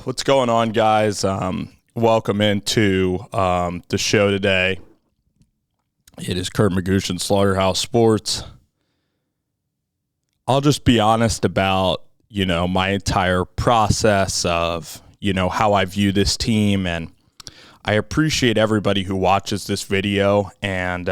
What's going on, guys? Welcome into the show today. It is Kurt Magushin, Slaughterhouse Sports. I'll just be honest about, my entire process of, how I view this team, and I appreciate everybody who watches this video. And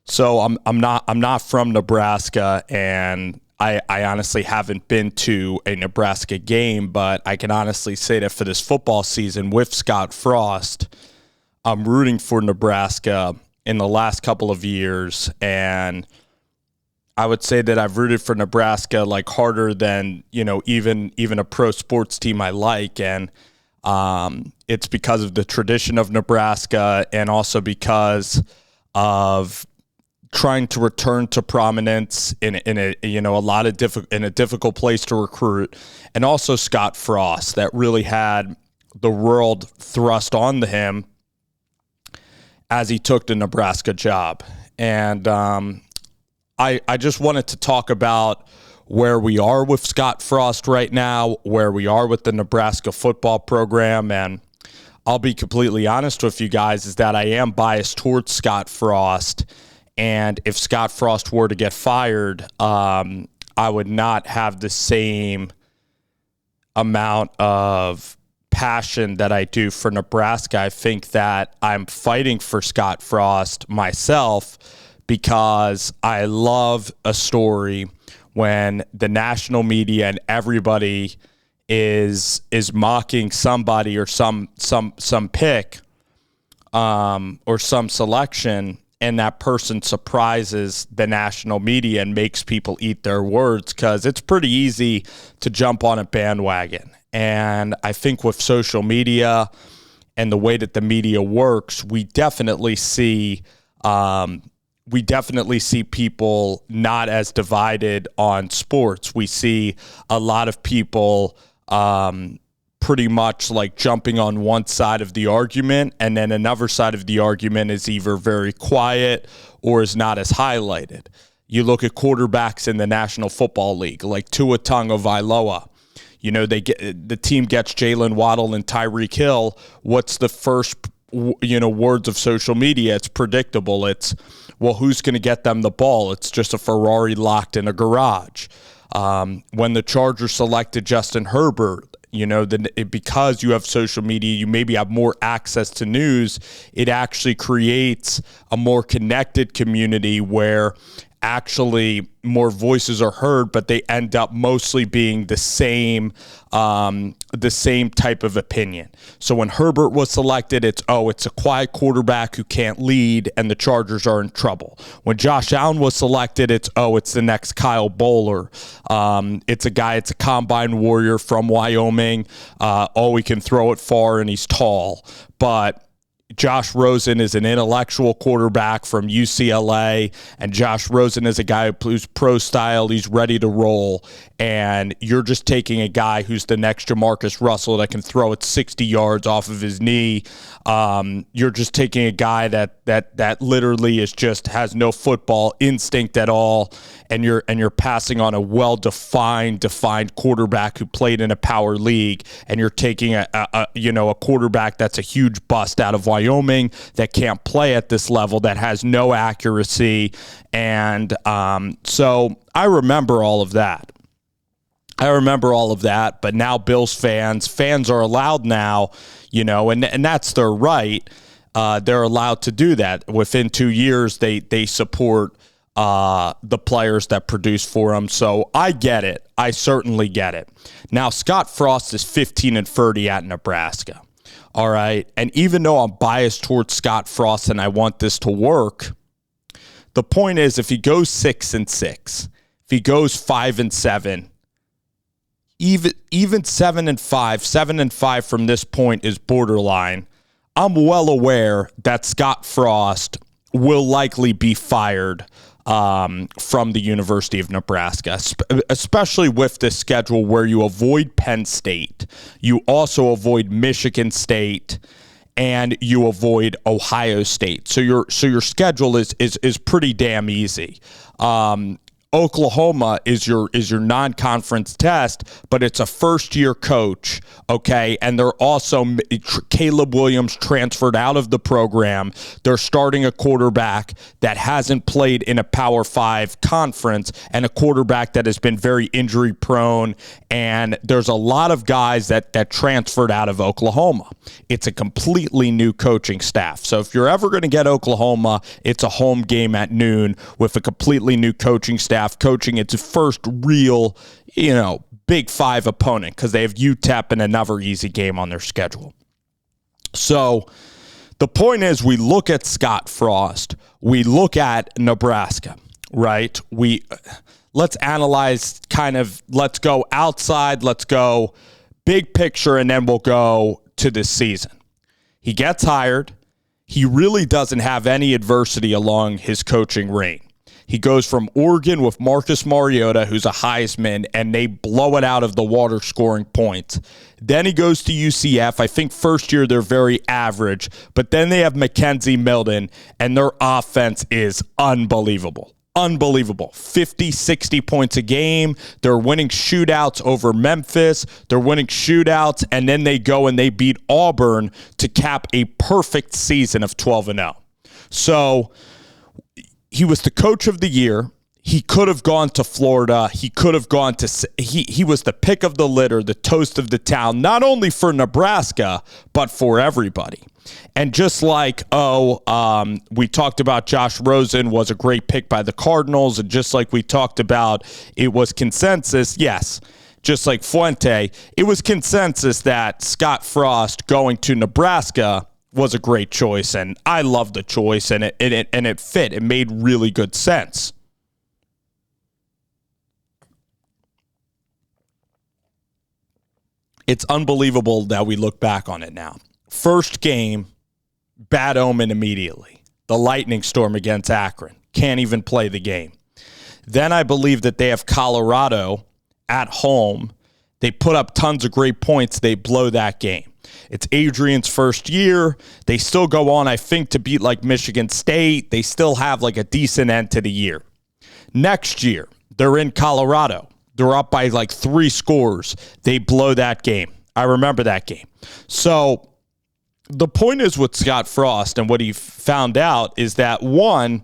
so I'm not from Nebraska, and I honestly haven't been to a Nebraska game, but I can honestly say that for this football season with Scott Frost, I'm rooting for Nebraska in the last couple of years, and I would say that I've rooted for Nebraska like harder than, even a pro sports team I like, and it's because of the tradition of Nebraska and also because of trying to return to prominence in a difficult place to recruit, and also Scott Frost that really had the world thrust onto him as he took the Nebraska job. And I just wanted to talk about where we are with Scott Frost right now, where we are with the Nebraska football program, and I'll be completely honest with you guys is that I am biased towards Scott Frost. And if Scott Frost were to get fired, I would not have the same amount of passion that I do for Nebraska. I think that I'm fighting for Scott Frost myself because I love a story when the national media and everybody is mocking somebody or some pick or some selection, and that person surprises the national media and makes people eat their words, because it's pretty easy to jump on a bandwagon. And I think with social media and the way that the media works, we definitely see people not as divided on sports. We see a lot of people pretty much like jumping on one side of the argument, and then another side of the argument is either very quiet or is not as highlighted. You look at quarterbacks in the National Football League, like Tua Tagovailoa. The team gets Jalen Waddle and Tyreek Hill. What's the first, words of social media? It's predictable. It's, well, who's going to get them the ball? It's just a Ferrari locked in a garage. When the Chargers selected Justin Herbert, because you have social media, you maybe have more access to news. It actually creates a more connected community where actually more voices are heard, but they end up mostly being the same type of opinion. So when Herbert was selected, it's a quiet quarterback who can't lead, and the Chargers are in trouble. When Josh Allen was selected, it's the next Kyle Bowler. It's a combine warrior from Wyoming. He can throw it far and he's tall. But Josh Rosen is an intellectual quarterback from UCLA, and Josh Rosen is a guy who's pro style. He's ready to roll, and you're just taking a guy who's the next Jamarcus Russell that can throw it 60 yards off of his knee. You're just taking a guy that literally has no football instinct at all, and you're passing on a well-defined quarterback who played in a power league, and you're taking a quarterback that's a huge bust out of Wyoming that can't play at this level, that has no accuracy. And so I remember all of that. But now Bills fans are allowed now, and that's their right. They're allowed to do that. Within 2 years, they support the players that produce for them. So I get it. I certainly get it. Now, Scott Frost is 15-30 at Nebraska. All right. And even though I'm biased towards Scott Frost and I want this to work, the point is, if he goes 6-6, if he goes 5-7, even 7-5, 7-5 from this point is borderline. I'm well aware that Scott Frost will likely be fired from the University of Nebraska, especially with this schedule where you avoid Penn State, you also avoid Michigan State, and you avoid Ohio State. So your schedule is pretty damn easy. Oklahoma is your non-conference test, but it's a first-year coach, okay? And they're also Caleb Williams transferred out of the program. They're starting a quarterback that hasn't played in a Power 5 conference and a quarterback that has been very injury-prone. And there's a lot of guys that transferred out of Oklahoma. It's a completely new coaching staff. So if you're ever going to get Oklahoma, it's a home game at noon with a completely new coaching staff coaching its first real, Big 5 opponent, because they have UTEP and another easy game on their schedule. So the point is, we look at Scott Frost, we look at Nebraska, right? Let's analyze let's go outside, let's go big picture, and then we'll go to this season. He gets hired. He really doesn't have any adversity along his coaching reign. He goes from Oregon with Marcus Mariota, who's a Heisman, and they blow it out of the water scoring points. Then he goes to UCF. I think first year they're very average, but then they have Mackenzie Milton, and their offense is unbelievable. Unbelievable. 50, 60 points a game. They're winning shootouts over Memphis. They're winning shootouts, and then they go and they beat Auburn to cap a perfect season of 12-0. So he was the coach of the year. He could have gone to Florida. He could have gone to he was the pick of the litter, the toast of the town, not only for Nebraska, but for everybody. And just like, we talked about Josh Rosen was a great pick by the Cardinals, and just like we talked about, it was consensus, yes, just like Fuente, it was consensus that Scott Frost going to Nebraska was a great choice, and I love the choice, and it fit. It made really good sense. It's unbelievable that we look back on it now. First game, bad omen immediately. The lightning storm against Akron. Can't even play the game. Then I believe that they have Colorado at home. They put up tons of great points. They blow that game. It's Adrian's first year. They still go on, I think, to beat like Michigan State. They still have like a decent end to the year. Next year, they're in Colorado. They're up by like 3 scores. They blow that game. I remember that game. So the point is with Scott Frost, and what he found out is that, one,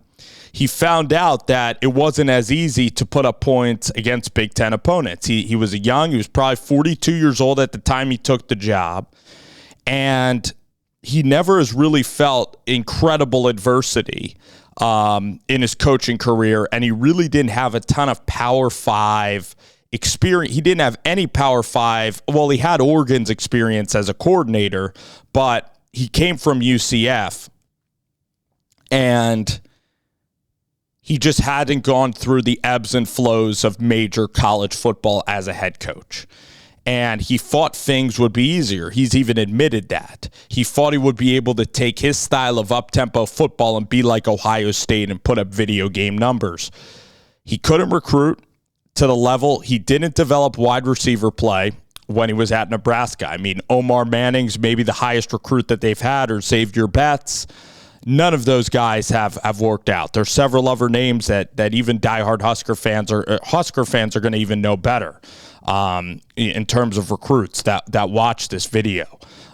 he found out that it wasn't as easy to put up points against Big Ten opponents. He was young. He was probably 42 years old at the time he took the job. And he never has really felt incredible adversity in his coaching career, and he really didn't have a ton of Power 5 experience. He didn't have any Power 5. Well, he had Oregon's experience as a coordinator, but he came from UCF, and he just hadn't gone through the ebbs and flows of major college football as a head coach. And he thought things would be easier. He's even admitted that. He thought he would be able to take his style of up-tempo football and be like Ohio State and put up video game numbers. He couldn't recruit to the level. He didn't develop wide receiver play when he was at Nebraska. I mean, Omar Manning's maybe the highest recruit that they've had, or Xavier Betts. None of those guys have worked out. There's several other names that even diehard Husker fans are going to even know better in terms of recruits that watch this video.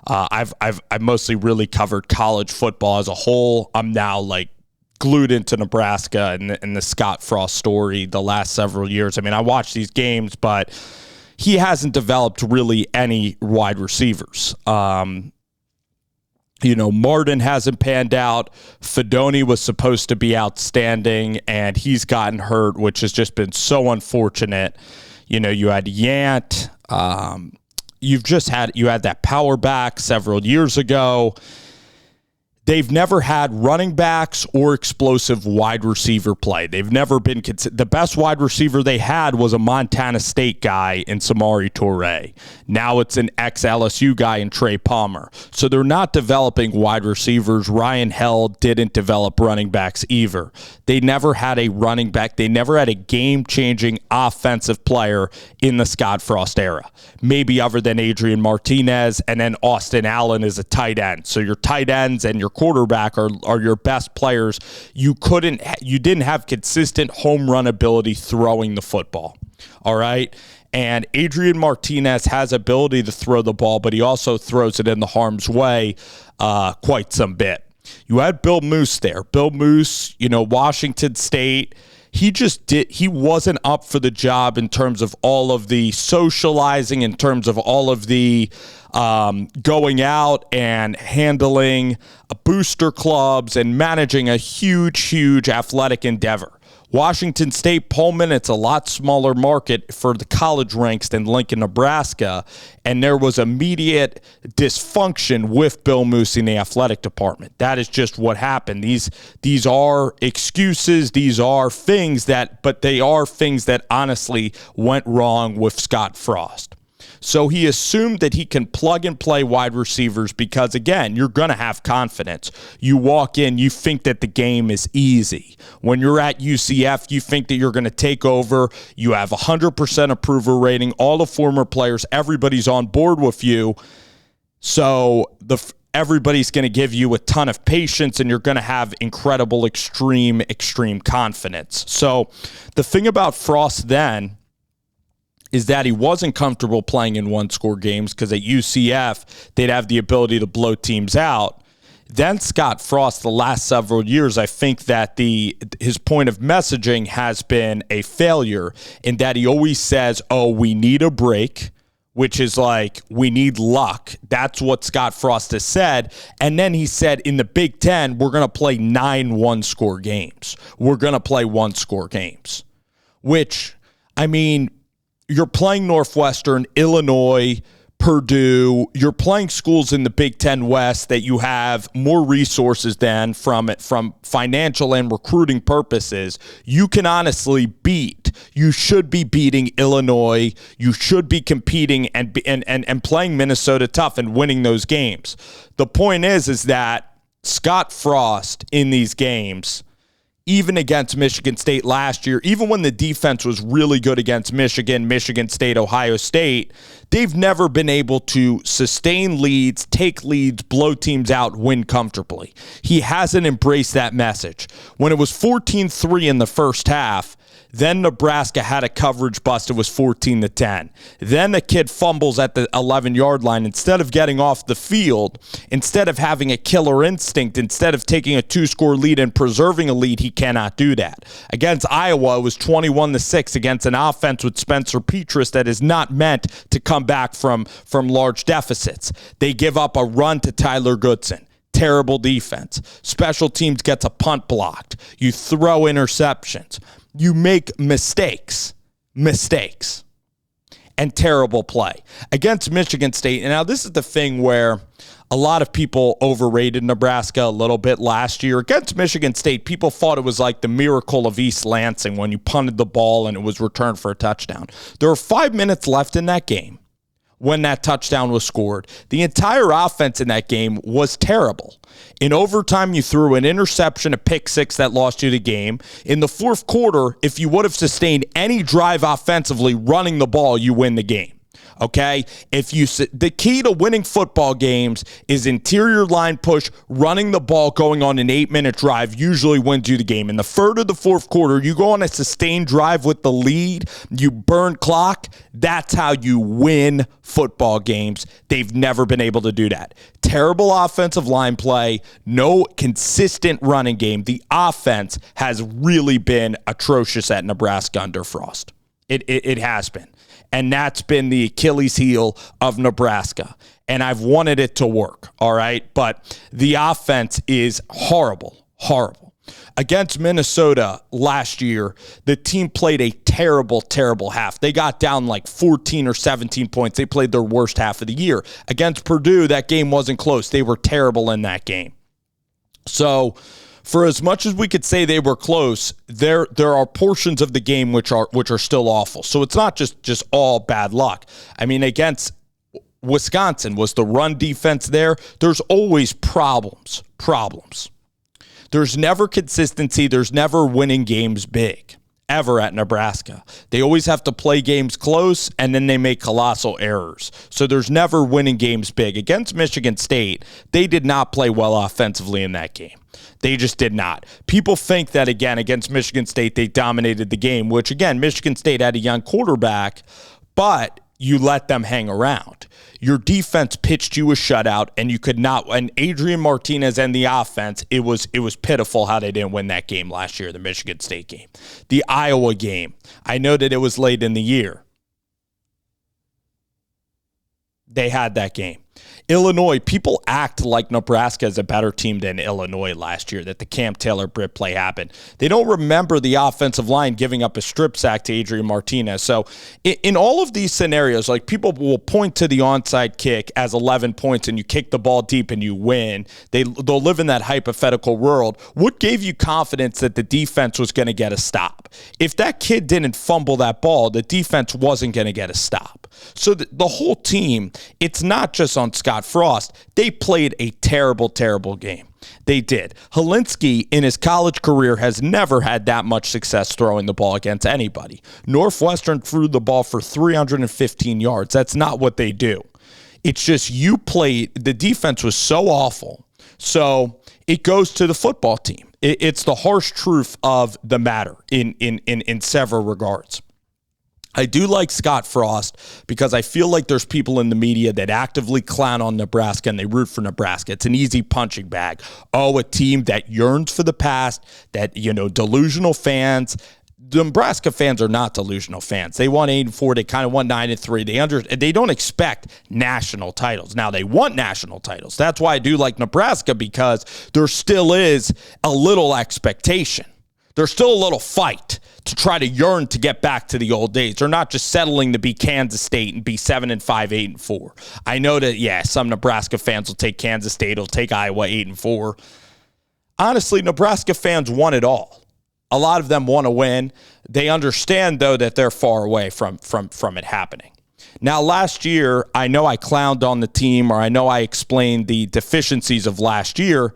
I've mostly really covered college football as a whole. I'm now like glued into Nebraska and the Scott Frost story the last several years. I mean, I watch these games, but he hasn't developed really any wide receivers. Martin hasn't panned out. Fedoni was supposed to be outstanding, and he's gotten hurt, which has just been so unfortunate. You had Yant. You had that power back several years ago. They've never had running backs or explosive wide receiver play. They've never been the best wide receiver they had was a Montana State guy in Samori Toure. Now it's an ex-LSU guy in Trey Palmer. So they're not developing wide receivers. Ryan Held didn't develop running backs either. They never had a running back. They never had a game-changing offensive player in the Scott Frost era. Maybe other than Adrian Martinez, and then Austin Allen is a tight end. So your tight ends and your quarterback are your best players, you didn't have consistent home run ability throwing the football. All right. And Adrian Martinez has ability to throw the ball, but he also throws it in the harm's way quite some bit. You had Bill Moose there. Bill Moose, Washington State, he wasn't up for the job in terms of all of the socializing, in terms of all of the going out and handling booster clubs and managing a huge athletic endeavor. Washington State, Pullman, it's a lot smaller market for the college ranks than Lincoln, Nebraska, and there was immediate dysfunction with Bill Moose in the athletic department. That is just what happened. These are excuses, these are things but they are things that honestly went wrong with Scott Frost. So he assumed that he can plug and play wide receivers because, again, you're going to have confidence. You walk in, you think that the game is easy. When you're at UCF, you think that you're going to take over. You have 100% approval rating. All the former players, everybody's on board with you. So everybody's going to give you a ton of patience, and you're going to have incredible, extreme confidence. So the thing about Frost then is that he wasn't comfortable playing in one-score games because at UCF, they'd have the ability to blow teams out. Then Scott Frost, the last several years, I think that his point of messaging has been a failure in that he always says, we need a break, which is like, we need luck. That's what Scott Frost has said. And then he said, in the Big Ten, we're going to play 9 one-score games. We're going to play one-score games, which, you're playing Northwestern, Illinois, Purdue. You're playing schools in the Big Ten West that you have more resources than from financial and recruiting purposes. You can honestly beat. You should be beating Illinois. You should be competing and playing Minnesota tough and winning those games. The point is that Scott Frost in these games, even against Michigan State last year, even when the defense was really good against Michigan State, Ohio State, they've never been able to sustain leads, take leads, blow teams out, win comfortably. He hasn't embraced that message. When it was 14-3 in the first half, then Nebraska had a coverage bust. It was 14-10. Then the kid fumbles at the 11-yard line. Instead of getting off the field, instead of having a killer instinct, instead of taking a 2-score lead and preserving a lead, he cannot do that. Against Iowa, it was 21-6 against an offense with Spencer Petras that is not meant to come back from large deficits. They give up a run to Tyler Goodson. Terrible defense. Special teams gets a punt blocked. You throw interceptions. You make mistakes, and terrible play. Against Michigan State, and now this is the thing where a lot of people overrated Nebraska a little bit last year. Against Michigan State, people thought it was like the miracle of East Lansing when you punted the ball and it was returned for a touchdown. There were 5 minutes left in that game when that touchdown was scored. The entire offense in that game was terrible. In overtime, you threw an interception, a pick six that lost you the game. In the fourth quarter, if you would have sustained any drive offensively running the ball, you win the game. Okay, the key to winning football games is interior line push, running the ball, going on an 8-minute drive usually wins you the game. In the third or the fourth quarter, you go on a sustained drive with the lead, you burn clock. That's how you win football games. They've never been able to do that. Terrible offensive line play, no consistent running game. The offense has really been atrocious at Nebraska under Frost. It has been. And that's been the Achilles heel of Nebraska. And I've wanted it to work, all right? But the offense is horrible. Against Minnesota last year, the team played a terrible half. They got down like 14 or 17 points. They played their worst half of the year. Against Purdue, that game wasn't close. They were terrible in that game. So for as much as we could say they were close, there are portions of the game which are still awful. So it's not just all bad luck. Against Wisconsin, was the run defense there? There's always problems. There's never consistency. There's never winning games big. ever at Nebraska. They always have to play games close, and then they make colossal errors. So there's never winning games big. Against Michigan State, they did not play well offensively in that game. They just did not. People think that, again, against Michigan State, they dominated the game, which, again, Michigan State had a young quarterback, but you let them hang around. Your defense pitched you a shutout, and you could not. And Adrian Martinez and the offense, it was pitiful how they didn't win that game last year, the Michigan State game. The Iowa game, I know that it was late in the year. They had that game. Illinois, people act like Nebraska is a better team than Illinois last year, that the Cam Taylor-Britt play happened. They don't remember the offensive line giving up a strip sack to Adrian Martinez. So in all of these scenarios, like, people will point to the onside kick as 11 points and you kick the ball deep and you win. They'll live in that hypothetical world. What gave you confidence that the defense was going to get a stop? If that kid didn't fumble that ball, the defense wasn't going to get a stop. So the whole team, it's not just on Scott Frost. They played a terrible, terrible game. They did. Helinski, in his college career, has never had that much success throwing the ball against anybody. Northwestern threw the ball for 315 yards. That's not what they do. It's just the defense was so awful. So it goes to the football team. It's the harsh truth of the matter in several regards. I do like Scott Frost because I feel like there's people in the media that actively clown on Nebraska and they root for Nebraska. It's an easy punching bag. Oh, a team that yearns for the past, that, delusional fans. The Nebraska fans are not delusional fans. They won 8-4. They kind of won 9-3. They don't expect national titles. Now, they want national titles. That's why I do like Nebraska, because there still is a little expectation. There's still a little fight to try to yearn to get back to the old days. They're not just settling to be Kansas State and be 7-5, 8-4. I know that, some Nebraska fans will take Kansas State, will take Iowa 8-4. Honestly, Nebraska fans want it all. A lot of them want to win. They understand, though, that they're far away from it happening. Now, last year, I know I clowned on the team, or I know I explained the deficiencies of last year.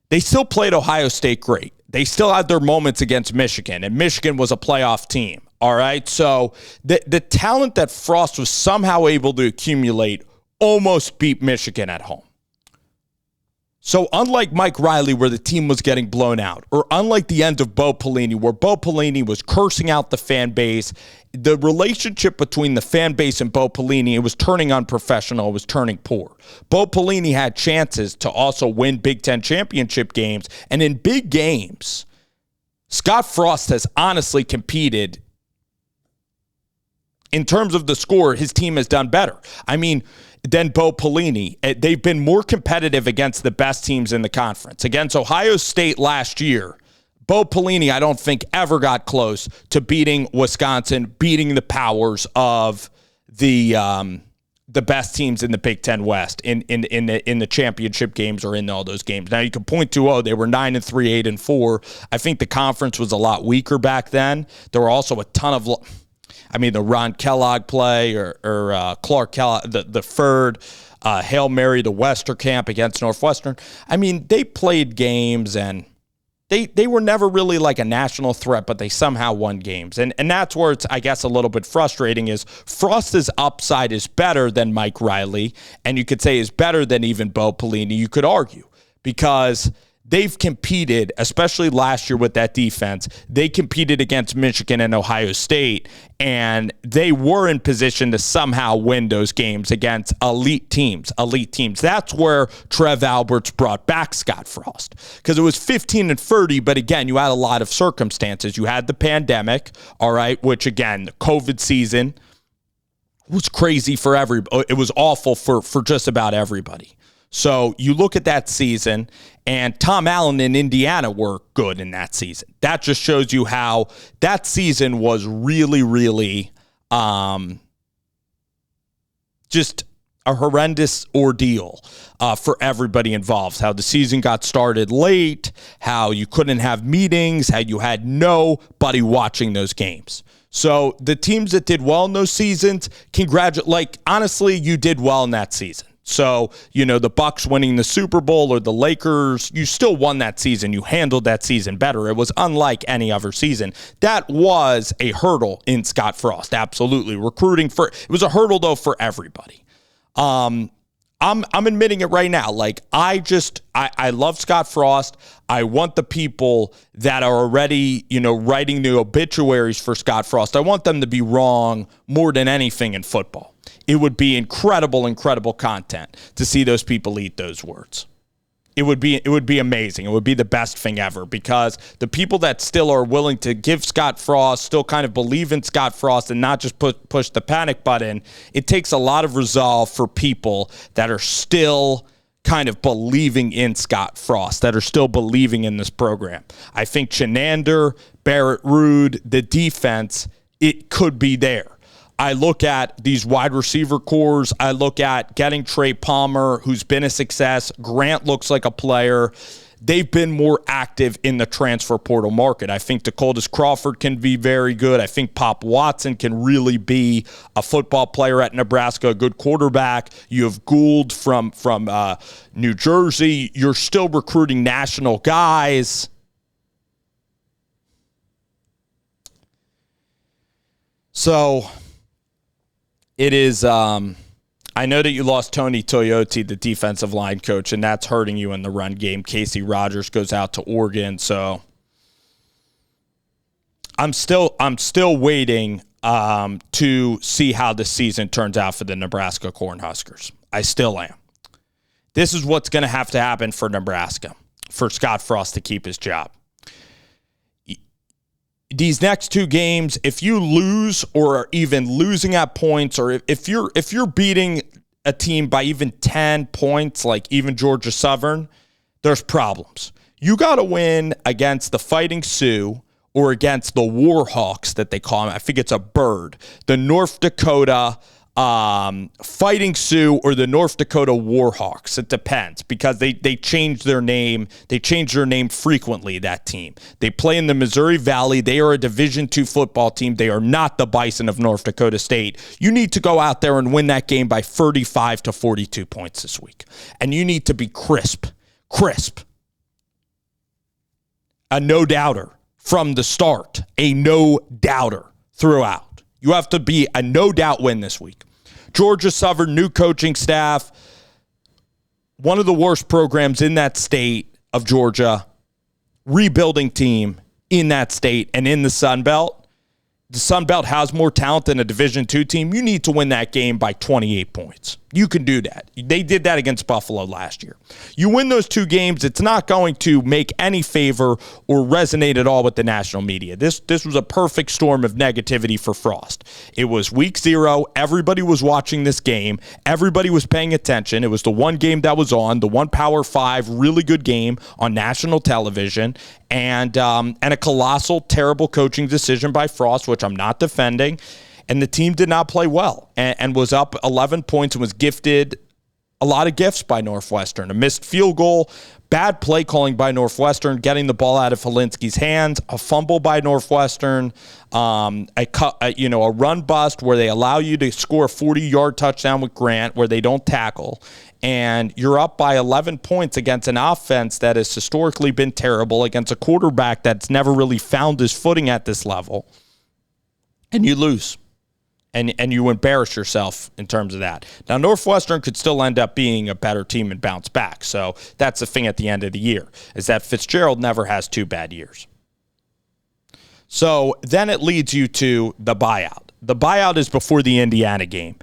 They still played Ohio State great. They still had their moments against Michigan, and Michigan was a playoff team, all right? So the talent that Frost was somehow able to accumulate almost beat Michigan at home. So unlike Mike Riley, where the team was getting blown out, or unlike the end of Bo Pelini, where Bo Pelini was cursing out the fan base, the relationship between the fan base and Bo Pelini, it was turning unprofessional, it was turning poor. Bo Pelini had chances to also win Big Ten championship games, and in big games, Scott Frost has honestly competed. In terms of the score, his team has done better. Than Bo Pelini. They've been more competitive against the best teams in the conference. Against Ohio State last year, Bo Pelini, I don't think, ever got close to beating Wisconsin, beating the powers of the best teams in the Big Ten West in the championship games or in all those games. Now, you can point to, they were 9-3, 8-4. I think the conference was a lot weaker back then. There were also a ton of... the Ron Kellogg play or Clark Kellogg, the third Hail Mary, the Westerkamp against Northwestern. They played games and they were never really like a national threat, but they somehow won games. And that's where it's, I guess, a little bit frustrating is Frost's upside is better than Mike Riley, and you could say is better than even Bo Pelini, you could argue, because they've competed, especially last year with that defense. They competed against Michigan and Ohio State, and they were in position to somehow win those games against elite teams. That's where Trev Alberts brought back Scott Frost, because it was 15-30, but again, you had a lot of circumstances. You had the pandemic, all right, which again, the COVID season was crazy for everybody. It was awful for just about everybody. So you look at that season, and Tom Allen and Indiana were good in that season. That just shows you how that season was really, really just a horrendous ordeal for everybody involved. How the season got started late, how you couldn't have meetings, how you had nobody watching those games. So the teams that did well in those seasons, honestly, you did well in that season. So, the Bucks winning the Super Bowl or the Lakers, you still won that season. You handled that season better. It was unlike any other season. That was a hurdle in Scott Frost, absolutely. It was a hurdle, though, for everybody. I'm admitting it right now. Like, I love Scott Frost. I want the people that are already, writing the obituaries for Scott Frost, I want them to be wrong more than anything in football. It would be incredible content to see those people eat those words. It would be amazing. It would be the best thing ever, because the people that still are willing to give Scott Frost, still kind of believe in Scott Frost and not just push the panic button, it takes a lot of resolve for people that are still kind of believing in Scott Frost, that are still believing in this program. I think Chenander, Barrett Ruud, the defense, it could be there. I look at these wide receiver cores. I look at getting Trey Palmer, who's been a success. Grant looks like a player. They've been more active in the transfer portal market. I think Dakotas Crawford can be very good. I think Pop Watson can really be a football player at Nebraska, a good quarterback. You have Gould from New Jersey. You're still recruiting national guys. So it is, I know that you lost Tony Toyota, the defensive line coach, and that's hurting you in the run game. Casey Rogers goes out to Oregon, so I'm still waiting to see how the season turns out for the Nebraska Cornhuskers. I still am. This is what's going to have to happen for Nebraska, for Scott Frost to keep his job. These next two games, if you lose or are even losing at points, or if you're beating a team by even 10 points, like even Georgia Southern, there's problems. You got to win against the Fighting Sioux or against the Warhawks that they call them. I think it's a bird. The North Dakota Fighting Sioux or the North Dakota Warhawks. It depends, because they changed their name. They changed their name frequently, that team. They play in the Missouri Valley. They are a Division II football team. They are not the Bison of North Dakota State. You need to go out there and win that game by 35 to 42 points this week. And you need to be crisp. A no-doubter from the start. A no-doubter throughout. You have to be a no-doubt win this week. Georgia Southern, new coaching staff, one of the worst programs in that state of Georgia, rebuilding team in that state and in the Sun Belt. The Sun Belt has more talent than a Division II team. You need to win that game by 28 points. You can do that. They did that against Buffalo last year. You win those two games, it's not going to make any favor or resonate at all with the national media. This was a perfect storm of negativity for Frost. It was week 0. Everybody was watching this game. Everybody was paying attention. It was the one game that was on, the one Power 5 really good game on national television, and a colossal, terrible coaching decision by Frost, which I'm not defending. And the team did not play well and was up 11 points and was gifted a lot of gifts by Northwestern. A missed field goal, bad play calling by Northwestern, getting the ball out of Helinski's hands, a fumble by Northwestern, a run bust where they allow you to score a 40-yard touchdown with Grant where they don't tackle. And you're up by 11 points against an offense that has historically been terrible, against a quarterback that's never really found his footing at this level. And you lose. And you embarrass yourself in terms of that. Now, Northwestern could still end up being a better team and bounce back. So that's the thing at the end of the year, is that Fitzgerald never has 2 bad years. So then it leads you to the buyout. The buyout is before the Indiana game.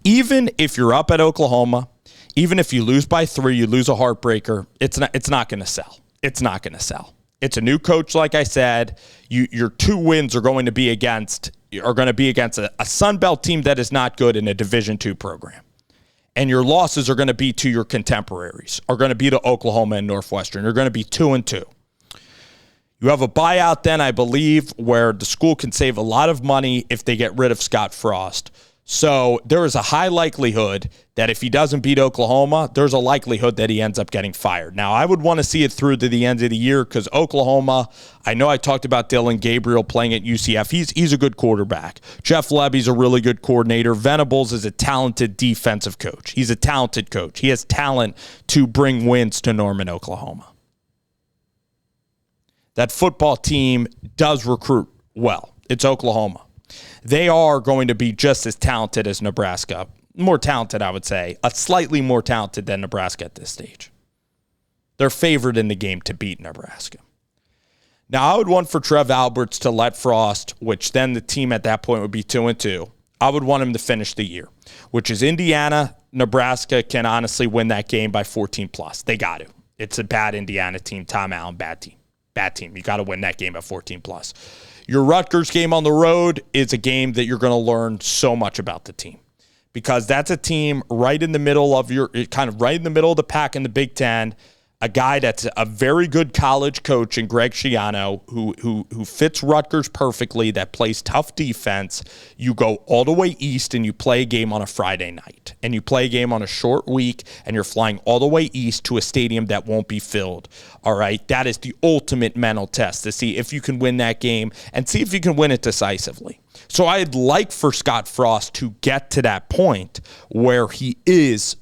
Even if you're up at Oklahoma, even if you lose by 3, you lose a heartbreaker, it's not going to sell. It's not going to sell. It's a new coach, like I said. Your 2 wins are going to be against a Sun Belt team that is not good in a Division II program. And your losses are going to be to your contemporaries, are going to be to Oklahoma and Northwestern. You're going to be 2-2. You have a buyout then, I believe, where the school can save a lot of money if they get rid of Scott Frost. So there is a high likelihood that if he doesn't beat Oklahoma, there's a likelihood that he ends up getting fired. Now, I would want to see it through to the end of the year because Oklahoma, I know I talked about Dylan Gabriel playing at UCF. He's a good quarterback. Jeff Lebby's a really good coordinator. Venables is a talented defensive coach. He's a talented coach. He has talent to bring wins to Norman, Oklahoma. That football team does recruit well. It's Oklahoma. They are going to be just as talented as Nebraska. More talented, I would say. Slightly more talented than Nebraska at this stage. They're favored in the game to beat Nebraska. Now, I would want for Trev Alberts to let Frost, which then the team at that point would be 2-2. I would want him to finish the year, which is Indiana. Nebraska can honestly win that game by 14+. They got to. It's a bad Indiana team. Tom Allen, bad team. Bad team. You got to win that game at 14+. Your Rutgers game on the road is a game that you're going to learn so much about the team because that's a team right in the middle of right in the middle of the pack in the Big Ten, a guy that's a very good college coach in Greg Schiano who fits Rutgers perfectly, that plays tough defense. You go all the way east and you play a game on a Friday night and you play a game on a short week and you're flying all the way east to a stadium that won't be filled. All right, that is the ultimate mental test to see if you can win that game and see if you can win it decisively. So I'd like for Scott Frost to get to that point where he is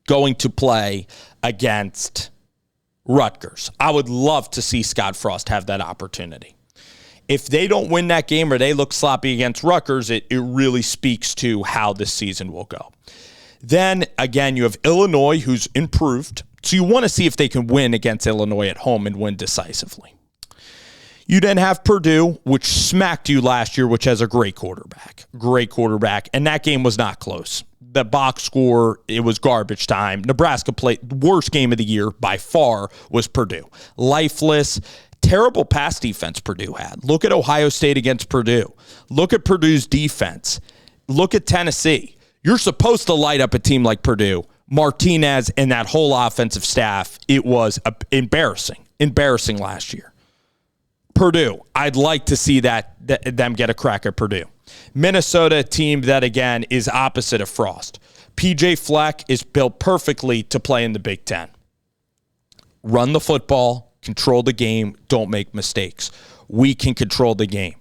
going to play against Rutgers. I would love to see Scott Frost have that opportunity. If they don't win that game or they look sloppy against Rutgers, it really speaks to how this season will go. Then, again, you have Illinois, who's improved. So you want to see if they can win against Illinois at home and win decisively. You then have Purdue, which smacked you last year, which has a great quarterback. And that game was not close. The box score, it was garbage time. Nebraska played the worst game of the year by far was Purdue. Lifeless, terrible pass defense Purdue had. Look at Ohio State against Purdue. Look at Purdue's defense. Look at Tennessee. You're supposed to light up a team like Purdue. Martinez and that whole offensive staff, it was embarrassing last year. Purdue, I'd like to see them get a crack at Purdue. Minnesota, a team that, again, is opposite of Frost. PJ Fleck is built perfectly to play in the Big Ten. Run the football, control the game, don't make mistakes. We can control the game.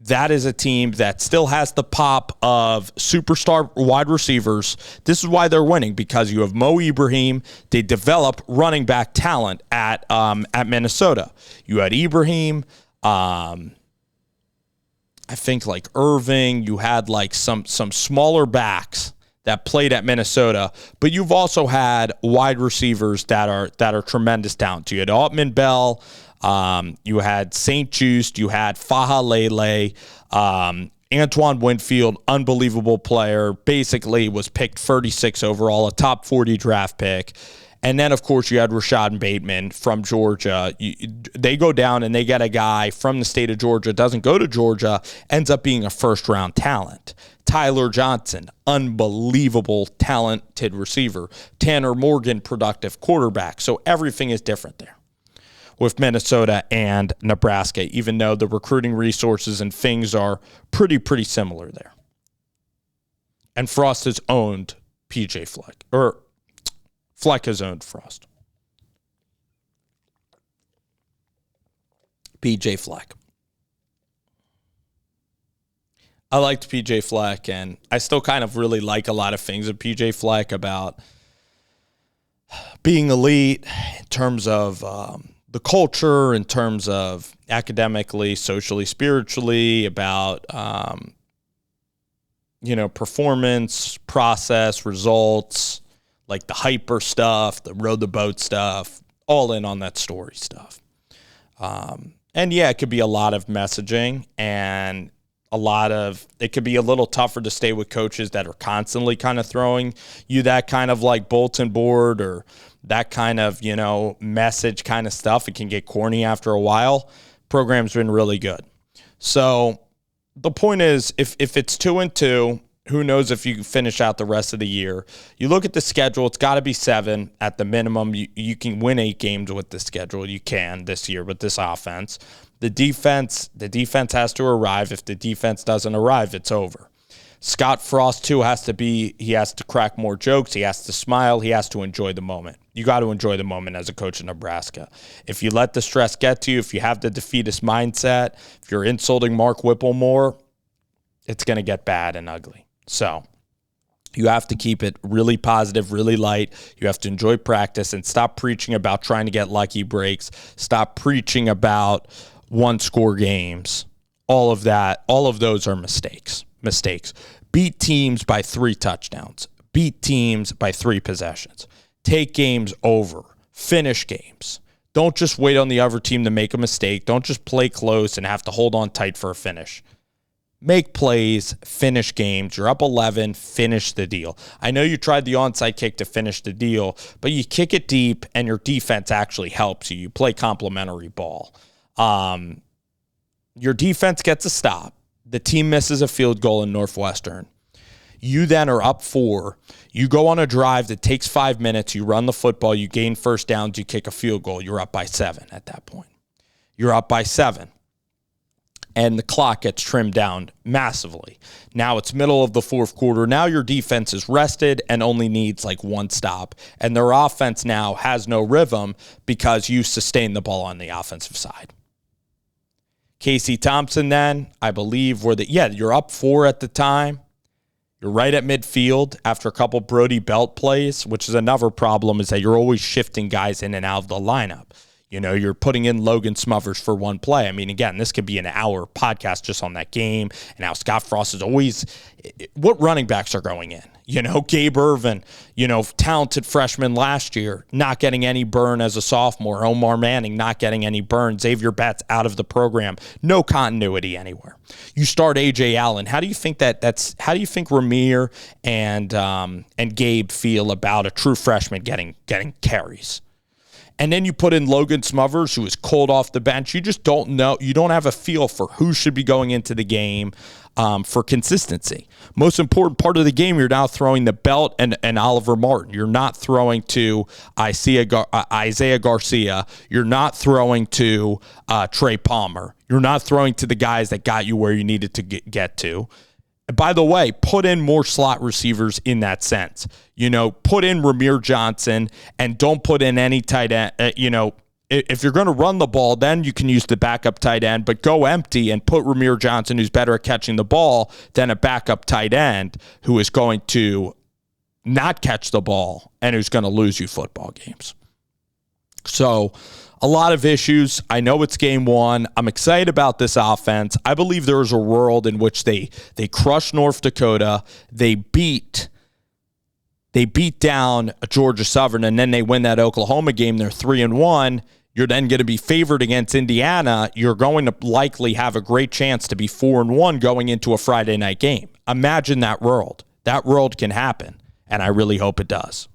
That is a team that still has the pop of superstar wide receivers. This is why they're winning, because you have Mo Ibrahim. They develop running back talent at Minnesota. You had Ibrahim, I think like Irving. You had like some smaller backs that played at Minnesota, but you've also had wide receivers that are tremendous talent. You had Altman Bell. You had St. Just, you had Faha Lele, Antoine Winfield, unbelievable player, basically was picked 36 overall, a top 40 draft pick. And then, of course, you had Rashad Bateman from Georgia. They go down and they get a guy from the state of Georgia, doesn't go to Georgia, ends up being a first-round talent. Tyler Johnson, unbelievable, talented receiver. Tanner Morgan, productive quarterback. So everything is different there with Minnesota and Nebraska, even though the recruiting resources and things are pretty similar there. And Frost has owned PJ Fleck, or Fleck has owned Frost. PJ Fleck. I liked PJ Fleck, and I still kind of really like a lot of things of PJ Fleck about being elite in terms of the culture, in terms of academically, socially, spiritually, about, performance, process, results, like the hyper stuff, the row the boat stuff, all in on that story stuff. And yeah, it could be a lot of messaging and it could be a little tougher to stay with coaches that are constantly kind of throwing you that kind of like bulletin board or that kind of, message kind of stuff. It can get corny after a while. Program's been really good. So the point is, if it's 2-2, who knows if you can finish out the rest of the year. You look at the schedule, it's got to be 7 at the minimum. You can win 8 games with the schedule. You can this year with this offense. The defense has to arrive. If the defense doesn't arrive, it's over. Scott Frost, too, he has to crack more jokes. He has to smile. He has to enjoy the moment. You got to enjoy the moment as a coach in Nebraska. If you let the stress get to you, if you have the defeatist mindset, if you're insulting Mark Whipple more, it's going to get bad and ugly. So you have to keep it really positive, really light. You have to enjoy practice and stop preaching about trying to get lucky breaks. Stop preaching about one-score games. All of that, all of those are mistakes. Beat teams by 3 touchdowns. Beat teams by 3 possessions. Take games over. Finish games. Don't just wait on the other team to make a mistake. Don't just play close and have to hold on tight for a finish. Make plays, finish games. You're up 11, finish the deal. I know you tried the onside kick to finish the deal, but you kick it deep and your defense actually helps you. You play complementary ball. Your defense gets a stop. The team misses a field goal in Northwestern. You then are up 4. You go on a drive that takes 5 minutes. You run the football. You gain first downs. You kick a field goal. You're up by 7 at that point. You're up by 7. And the clock gets trimmed down massively. Now it's middle of the fourth quarter. Now your defense is rested and only needs like 1 stop. And their offense now has no rhythm because you sustain the ball on the offensive side. Casey Thompson then, I believe, you're up 4 at the time. You're right at midfield after a couple Brody Belt plays, which is another problem, is that you're always shifting guys in and out of the lineup. You know, you're putting in Logan Smothers for 1 play. I mean, again, this could be an hour podcast just on that game. And how Scott Frost is always, what running backs are going in? You know, Gabe Irvin, talented freshman last year, not getting any burn as a sophomore. Omar Manning not getting any burn. Xavier Betts out of the program. No continuity anywhere. You start A.J. Allen. How do you think how do you think Ramir and Gabe feel about a true freshman getting carries? And then you put in Logan Smothers, who is cold off the bench. You just don't know. You don't have a feel for who should be going into the game for consistency. Most important part of the game, you're now throwing the Belt and Oliver Martin. You're not throwing to Isaiah Garcia. You're not throwing to Trey Palmer. You're not throwing to the guys that got you where you needed to get to. By the way, put in more slot receivers in that sense. Put in Ramir Johnson and don't put in any tight end. If you're going to run the ball, then you can use the backup tight end, but go empty and put Ramir Johnson, who's better at catching the ball than a backup tight end who is going to not catch the ball and who's going to lose you football games. So a lot of issues. I know it's game 1. I'm excited about this offense. I believe there is a world in which they crush North Dakota. They beat down Georgia Southern, and then they win that Oklahoma game. They're 3-1. You're then going to be favored against Indiana. You're going to likely have a great chance to be 4-1 going into a Friday night game. Imagine that world. That world can happen, and I really hope it does.